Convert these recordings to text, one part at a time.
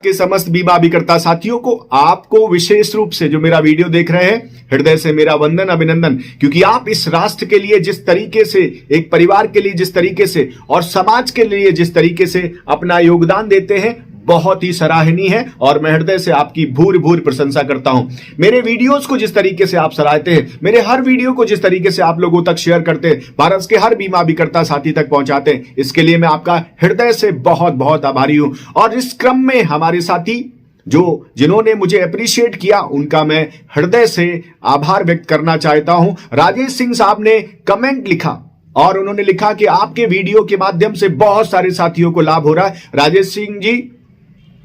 के समस्त बीमा अभिकर्ता साथियों को, आपको विशेष रूप से जो मेरा वीडियो देख रहे हैं, हृदय से मेरा वंदन, अभिनंदन, क्योंकि आप इस राष्ट्र के लिए जिस तरीके से, एक परिवार के लिए जिस तरीके से और समाज के लिए जिस तरीके से अपना योगदान देते हैं, बहुत ही सराहनीय है और मैं हृदय से आपकी भूर भूर प्रशंसा करता हूं। मेरे वीडियोस को जिस तरीके से आप सराहते हैं, मेरे हर वीडियो को जिस तरीके से आप लोगों तक शेयर करते हैं, भारत के हर बीमा अभिकर्ता साथी तक पहुंचाते हैं, इसके लिए मैं आपका हृदय से बहुत बहुत आभारी हूं। और इस क्रम में हमारे साथी जिन्होंने मुझे अप्रिशिएट किया, उनका मैं हृदय से आभार व्यक्त करना चाहता हूं। राजेश सिंह साहब ने कमेंट लिखा और उन्होंने लिखा कि आपके वीडियो के माध्यम से बहुत सारे साथियों को लाभ हो रहा है। राजेश सिंह जी,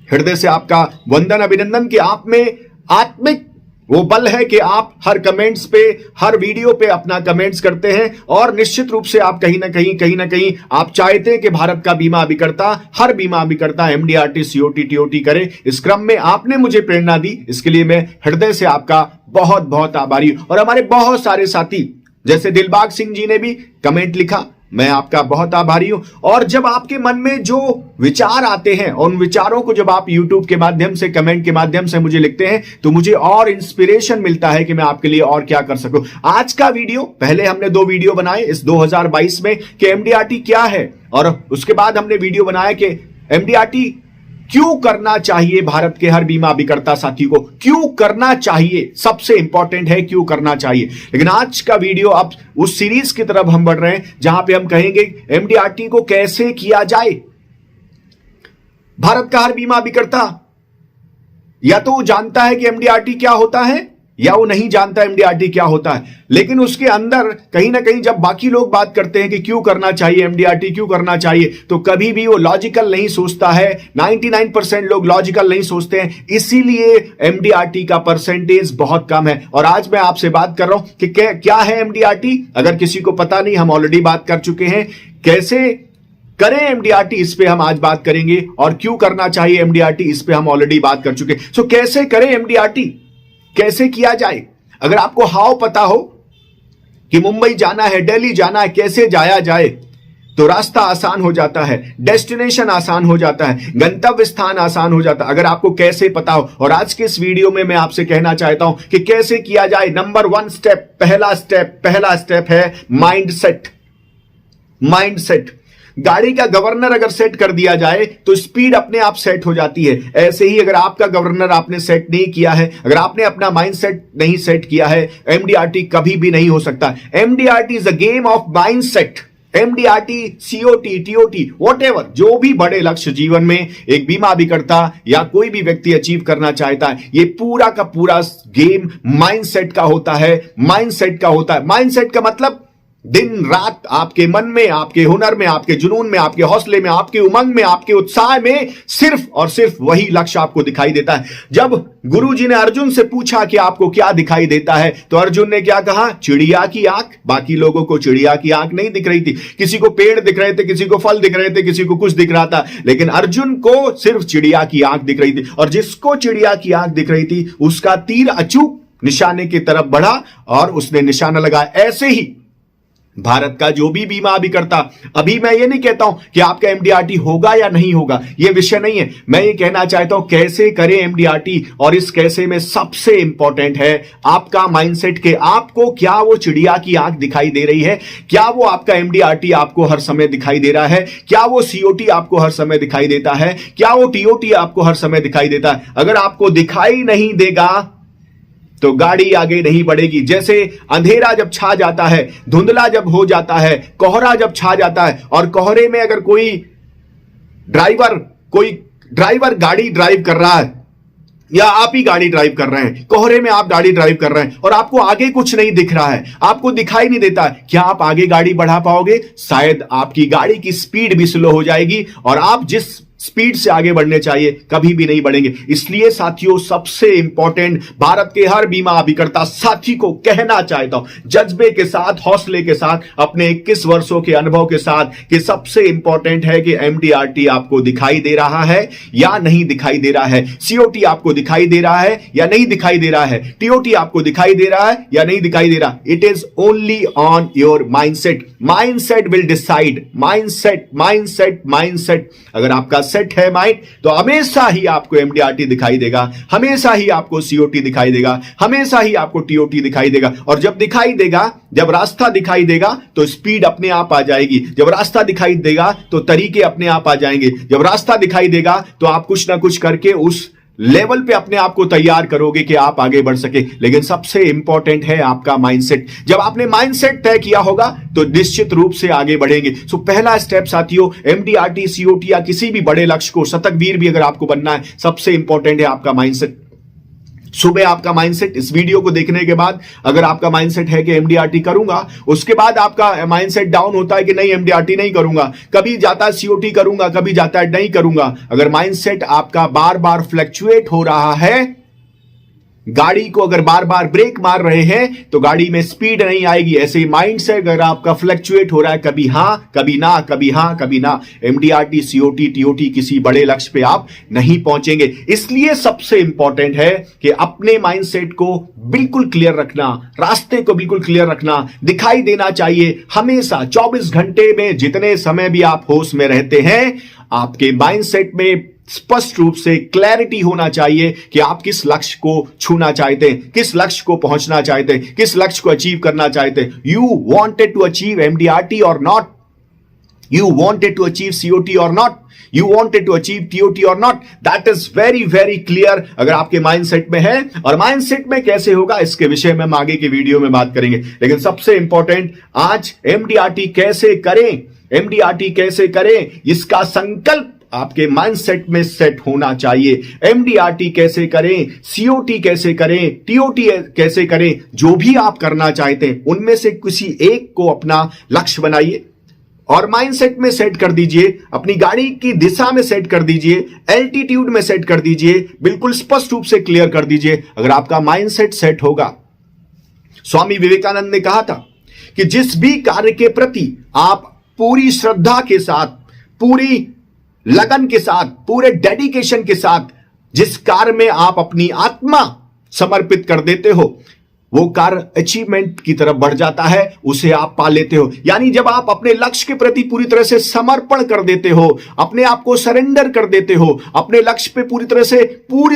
हृदय से आपका वंदन, अभिनंदन कि आप में आत्मिक वो बल है कि आप हर कमेंट्स पे, हर वीडियो पे अपना कमेंट्स करते हैं और निश्चित रूप से आप कहीं ना कहीं आप चाहते हैं कि भारत का बीमा अभिकर्ता, हर बीमा अभिकर्ता एमडीआरटी, सीओटी, टीओटी करे। इस क्रम में आपने मुझे प्रेरणा दी, इसके लिए मैं हृदय से आपका बहुत बहुत आभारी हूं। और हमारे बहुत सारे साथी जैसे दिलबाग सिंह जी ने भी कमेंट लिखा, मैं आपका बहुत आभारी हूं। और जब आपके मन में जो विचार आते हैं, उन विचारों को जब आप YouTube के माध्यम से, कमेंट के माध्यम से मुझे लिखते हैं, तो मुझे और इंस्पिरेशन मिलता है कि मैं आपके लिए और क्या कर सकूं। आज का वीडियो, पहले हमने 2 वीडियो बनाए इस 2022 में कि एमडीआरटी क्या है, और उसके बाद हमने वीडियो बनाया कि एमडीआरटी क्यों करना चाहिए, भारत के हर बीमा अभिकर्ता साथी को क्यों करना चाहिए, सबसे इंपॉर्टेंट है क्यों करना चाहिए। लेकिन आज का वीडियो अब उस सीरीज की तरफ हम बढ़ रहे हैं जहां पे हम कहेंगे एमडीआरटी को कैसे किया जाए। भारत का हर बीमा अभिकर्ता या तो वो जानता है कि एमडीआरटी क्या होता है, या वो नहीं जानता एमडीआरटी क्या होता है। लेकिन उसके अंदर कहीं ना कहीं जब बाकी लोग बात करते हैं कि क्यों करना चाहिए, एमडीआरटी क्यों करना चाहिए, तो कभी भी वो लॉजिकल नहीं सोचता है। 99% लोग लॉजिकल नहीं सोचते हैं, इसीलिए एमडीआरटी का परसेंटेज बहुत कम है। और आज मैं आपसे बात कर रहा हूं कि क्या है एमडीआरटी। अगर किसी को पता नहीं, हम ऑलरेडी बात कर चुके हैं। कैसे करें एमडीआरटी, इस पे हम आज बात करेंगे, और क्यों करना चाहिए एमडीआरटी, इस पे हम ऑलरेडी बात कर चुके हैं। सो कैसे करें एमडीआरटी, कैसे किया जाए। अगर आपको हाउ पता हो कि मुंबई जाना है, दिल्ली जाना है, कैसे जाया जाए, तो रास्ता आसान हो जाता है, डेस्टिनेशन आसान हो जाता है, गंतव्य स्थान आसान हो जाता है, अगर आपको कैसे पता हो। और आज के इस वीडियो में मैं आपसे कहना चाहता हूं कि कैसे किया जाए। नंबर 1 स्टेप, पहला स्टेप है माइंडसेट। माइंडसेट, गाड़ी का गवर्नर अगर सेट कर दिया जाए तो स्पीड अपने आप सेट हो जाती है। ऐसे ही अगर आपका गवर्नर आपने सेट नहीं किया है, अगर आपने अपना माइंडसेट नहीं सेट किया है, एमडीआरटी कभी भी नहीं हो सकता। MDRT is a game of mindset. MDRT, COT, TOT, whatever, जो भी बड़े लक्ष्य जीवन में एक बीमा अभिकर्ता या कोई भी व्यक्ति अचीव करना चाहता है, ये पूरा का पूरा गेम माइंडसेट का होता है। माइंडसेट का होता है। माइंडसेट का मतलब दिन रात आपके मन में, आपके हुनर में, आपके जुनून में, आपके हौसले में, आपके उमंग में, आपके उत्साह में सिर्फ और सिर्फ वही लक्ष्य आपको दिखाई देता है। जब गुरुजी ने अर्जुन से पूछा कि आपको क्या दिखाई देता है, तो अर्जुन ने क्या कहा? चिड़िया की आंख। बाकी लोगों को चिड़िया की आंख नहीं दिख रही थी, किसी को पेड़ दिख रहे थे, किसी को फल दिख रहे थे, किसी को कुछ दिख रहा था, लेकिन अर्जुन को सिर्फ चिड़िया की आंख दिख रही थी। और जिसको चिड़िया की आंख दिख रही थी, उसका तीर अचूक निशाने की तरफ बढ़ा और उसने निशाना लगाया। ऐसे ही भारत का जो भी बीमा अभिकर्ता, अभी मैं ये नहीं कहता हूं कि आपका एमडीआरटी होगा या नहीं होगा, ये विषय नहीं है। मैं ये कहना चाहता हूं कैसे करें एमडीआरटी, और इस कैसे में सबसे इंपॉर्टेंट है आपका माइंडसेट के आपको क्या वो चिड़िया की आंख दिखाई दे रही है, क्या वो आपका एमडीआरटी आपको हर समय दिखाई दे रहा है, क्या वो सीओटी आपको हर समय दिखाई देता है, क्या वो टीओटी आपको हर समय दिखाई देता है। अगर आपको दिखाई नहीं देगा तो गाड़ी आगे नहीं बढ़ेगी। जैसे अंधेरा जब छा जाता है, धुंधला जब हो जाता है, कोहरा जब छा जाता है, और कोहरे में अगर कोई ड्राइवर गाड़ी ड्राइव कर रहा है, या आप ही गाड़ी ड्राइव कर रहे हैं, कोहरे में आप गाड़ी ड्राइव कर रहे हैं और आपको आगे कुछ नहीं दिख रहा है, आपको दिखाई नहीं देता है, क्या आप आगे गाड़ी बढ़ा पाओगे? शायद आपकी गाड़ी की स्पीड भी स्लो हो जाएगी और आप जिस स्पीड से आगे बढ़ने चाहिए कभी भी नहीं बढ़ेंगे। इसलिए साथियों, सबसे इंपॉर्टेंट भारत के हर बीमा अभिकर्ता साथी को कहना चाहता हूं जज्बे के साथ, हौसले के साथ, अपने 21 वर्षों के अनुभव के साथ, कि सबसे इंपॉर्टेंट है कि एमडीआरटी आपको दिखाई दे रहा है या नहीं दिखाई दे रहा है, सीओटी आपको दिखाई दे रहा है या नहीं दिखाई दे रहा है, टीओटी आपको दिखाई दे रहा है या नहीं दिखाई दे रहा। It is only on your mindset. Mindset will decide. Mindset. अगर आपका सेट है माइंड, तो हमेशा ही आपको एमडीआरटी दिखाई देगा, हमेशा ही आपको सीओटी दिखाई देगा, हमेशा ही आपको टीओटी दिखाई देगा। और जब दिखाई देगा, जब रास्ता दिखाई देगा तो स्पीड अपने आप आ जाएगी, जब रास्ता दिखाई देगा तो तरीके अपने आप आ जाएंगे, जब रास्ता दिखाई देगा तो आप कुछ ना कुछ करके उस लेवल पे अपने आप को तैयार करोगे कि आप आगे बढ़ सके। लेकिन सबसे इंपॉर्टेंट है आपका माइंडसेट। जब आपने माइंडसेट तय किया होगा तो निश्चित रूप से आगे बढ़ेंगे। सो पहला स्टेप साथियों, एमडीआरटी, सीओटी या किसी भी बड़े लक्ष्य को, शतकवीर भी अगर आपको बनना है, सबसे इंपॉर्टेंट है आपका माइंडसेट। सुबह आपका माइंडसेट, इस वीडियो को देखने के बाद अगर आपका माइंडसेट है कि एमडीआरटी करूंगा, उसके बाद आपका माइंडसेट डाउन होता है कि नहीं एमडीआरटी नहीं करूंगा, कभी जाता है सीओटी करूंगा, कभी जाता है नहीं करूंगा। अगर माइंडसेट आपका बार बार फ्लक्चुएट हो रहा है, गाड़ी को अगर बार बार ब्रेक मार रहे हैं तो गाड़ी में स्पीड नहीं आएगी। ऐसे ही माइंड से अगर आपका फ्लक्चुएट हो रहा है, कभी हां कभी ना, कभी हां कभी ना, एमडीआरटी, सीओटी, टीओटी किसी बड़े लक्ष्य पे आप नहीं पहुंचेंगे। इसलिए सबसे इंपॉर्टेंट है कि अपने माइंडसेट को बिल्कुल क्लियर रखना, रास्ते को बिल्कुल क्लियर रखना, दिखाई देना चाहिए हमेशा। 24 घंटे में जितने समय भी आप होश में रहते हैं, आपके माइंडसेट में स्पष्ट रूप से क्लैरिटी होना चाहिए कि आप किस लक्ष्य को छूना चाहते हैं, किस लक्ष्य को पहुंचना चाहते हैं, किस लक्ष्य को अचीव करना चाहते हैं। You wanted to achieve MDRT or not, you wanted to achieve COT or not, you wanted to achieve TOT or not. That is very very clear अगर आपके माइंडसेट में है। और माइंडसेट में कैसे होगा इसके विषय में हम आगे की वीडियो में बात करेंगे। लेकिन सबसे इंपॉर्टेंट, आज एमडीआरटी कैसे करें, एमडीआरटी कैसे करें, इसका संकल्प आपके माइंडसेट में सेट होना चाहिए। एमडीआरटी कैसे करें, सीओटी कैसे करें, टीओटी कैसे करें, जो भी आप करना चाहते हैं उनमें से किसी एक को अपना लक्ष्य बनाइए और माइंडसेट में सेट कर दीजिए, अपनी गाड़ी की दिशा में सेट कर दीजिए, एल्टीट्यूड में सेट कर दीजिए, बिल्कुल स्पष्ट रूप से क्लियर कर दीजिए। अगर आपका माइंडसेट सेट होगा, स्वामी विवेकानंद ने कहा था कि जिस भी कार्य के प्रति आप पूरी श्रद्धा के साथ, पूरी लगन के साथ, पूरे डेडिकेशन के साथ जिस कार्य में आप अपनी आत्मा समर्पित कर देते हो, वो कार्य अचीवमेंट की तरफ बढ़ जाता है, उसे आप पा लेते हो। यानी जब आप अपने लक्ष्य के प्रति पूरी तरह से समर्पण कर देते हो, अपने आप को सरेंडर कर देते हो, अपने लक्ष्य पे पूरी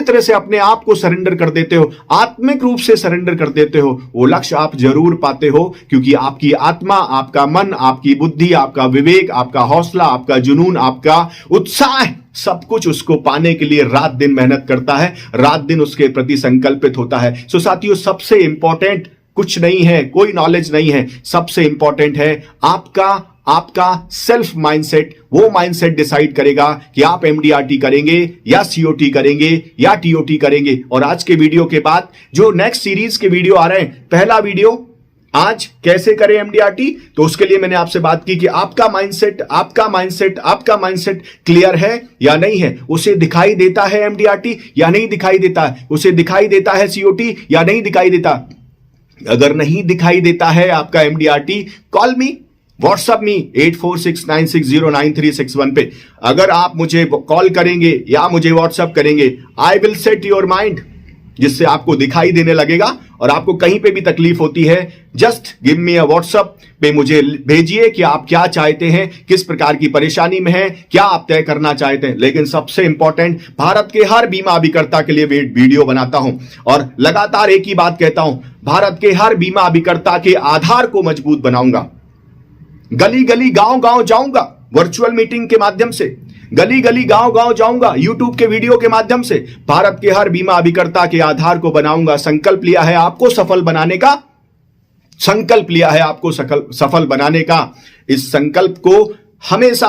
तरह से अपने आप को सरेंडर कर देते हो, आत्मिक रूप से सरेंडर कर देते हो, वो लक्ष्य आप जरूर पाते हो। क्योंकि आपकी आत्मा, आपका मन, आपकी बुद्धि, आपका विवेक, आपका हौसला, आपका जुनून, आपका उत्साह, सब कुछ उसको पाने के लिए रात दिन मेहनत करता है, रात दिन उसके प्रति संकल्पित होता है। सो साथियों, सबसे इंपॉर्टेंट कुछ नहीं है, कोई नॉलेज नहीं है, सबसे इंपॉर्टेंट है आपका सेल्फ माइंडसेट। वो माइंडसेट डिसाइड करेगा कि आप एमडीआरटी करेंगे या सीओटी करेंगे या टीओटी करेंगे। और आज के वीडियो के बाद जो नेक्स्ट सीरीज के वीडियो आ रहे हैं, पहला वीडियो आज कैसे करें एमडीआरटी, तो उसके लिए मैंने आपसे बात की कि आपका माइंडसेट क्लियर है या नहीं है, उसे दिखाई देता है एमडीआरटी या नहीं दिखाई देता है, उसे दिखाई देता है सीओटी या नहीं दिखाई देता। अगर नहीं दिखाई देता है आपका एमडीआरटी, कॉल मी, व्हाट्सएप मी 8469609361 पे। अगर आप मुझे कॉल करेंगे या मुझे व्हाट्सएप करेंगे, I will set your mind, जिससे आपको दिखाई देने लगेगा। और आपको कहीं पे भी तकलीफ होती है, just give me a WhatsApp पे मुझे भेजिए कि आप क्या चाहते हैं, किस प्रकार की परेशानी में हैं, क्या आप तय करना चाहते हैं। लेकिन सबसे इंपॉर्टेंट, भारत के हर बीमा अभिकर्ता के लिए वीडियो बनाता हूं और लगातार एक ही बात कहता हूं, भारत के हर बीमा अभिकर्ता के आधार को मजबूत बनाऊंगा। गली गली गांव गांव जाऊंगा, वर्चुअल मीटिंग के माध्यम से गली गली गांव गांव जाऊंगा, यूट्यूब के वीडियो के माध्यम से भारत के हर बीमा अभिकर्ता के आधार को बनाऊंगा। संकल्प लिया है आपको सफल बनाने का, संकल्प लिया है आपको सफल बनाने का। इस संकल्प को हमेशा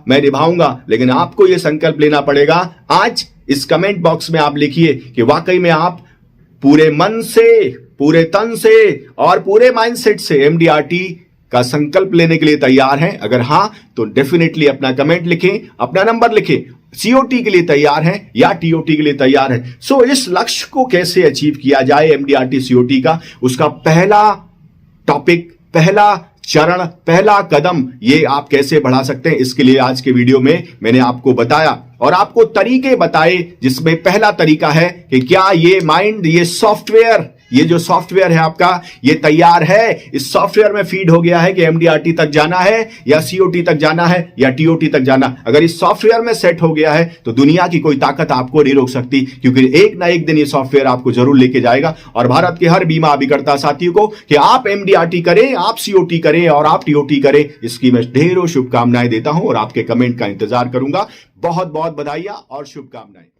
मैं निभाऊंगा। लेकिन आपको यह संकल्प लेना पड़ेगा। आज इस कमेंट बॉक्स में आप लिखिए कि वाकई में आप पूरे मन से, पूरे तन से और पूरे माइंडसेट से एमडीआरटी का संकल्प लेने के लिए तैयार हैं। अगर हां तो डेफिनेटली अपना कमेंट लिखें, अपना नंबर लिखें। सीओटी के लिए तैयार हैं या टीओटी के लिए तैयार हैं। सो इस लक्ष्य को कैसे अचीव किया जाए एमडीआरटी सीओटी का, उसका पहला टॉपिक, पहला चरण, पहला कदम ये आप कैसे बढ़ा सकते हैं, इसके लिए आज के वीडियो में मैंने आपको बताया और आपको तरीके बताए। जिसमें पहला तरीका है कि क्या ये माइंड, ये सॉफ्टवेयर, ये जो सॉफ्टवेयर है आपका ये तैयार है, इस सॉफ्टवेयर में फीड हो गया है कि एमडीआरटी तक जाना है या सीओटी तक जाना है या टीओटी तक जाना। अगर इस सॉफ्टवेयर में सेट हो गया है तो दुनिया की कोई ताकत आपको नहीं रोक सकती, क्योंकि एक ना एक दिन ये सॉफ्टवेयर आपको जरूर लेके जाएगा। और भारत के हर बीमा अभिकर्ता साथियों को कि आप एमडीआरटी करें, आप सीओटी करें और आप टीओटी करें, इसकी मैं ढेरों शुभकामनाएं देता हूं और आपके कमेंट का इंतजार करूंगा। बहुत बहुत बधाइयां और शुभकामनाएं।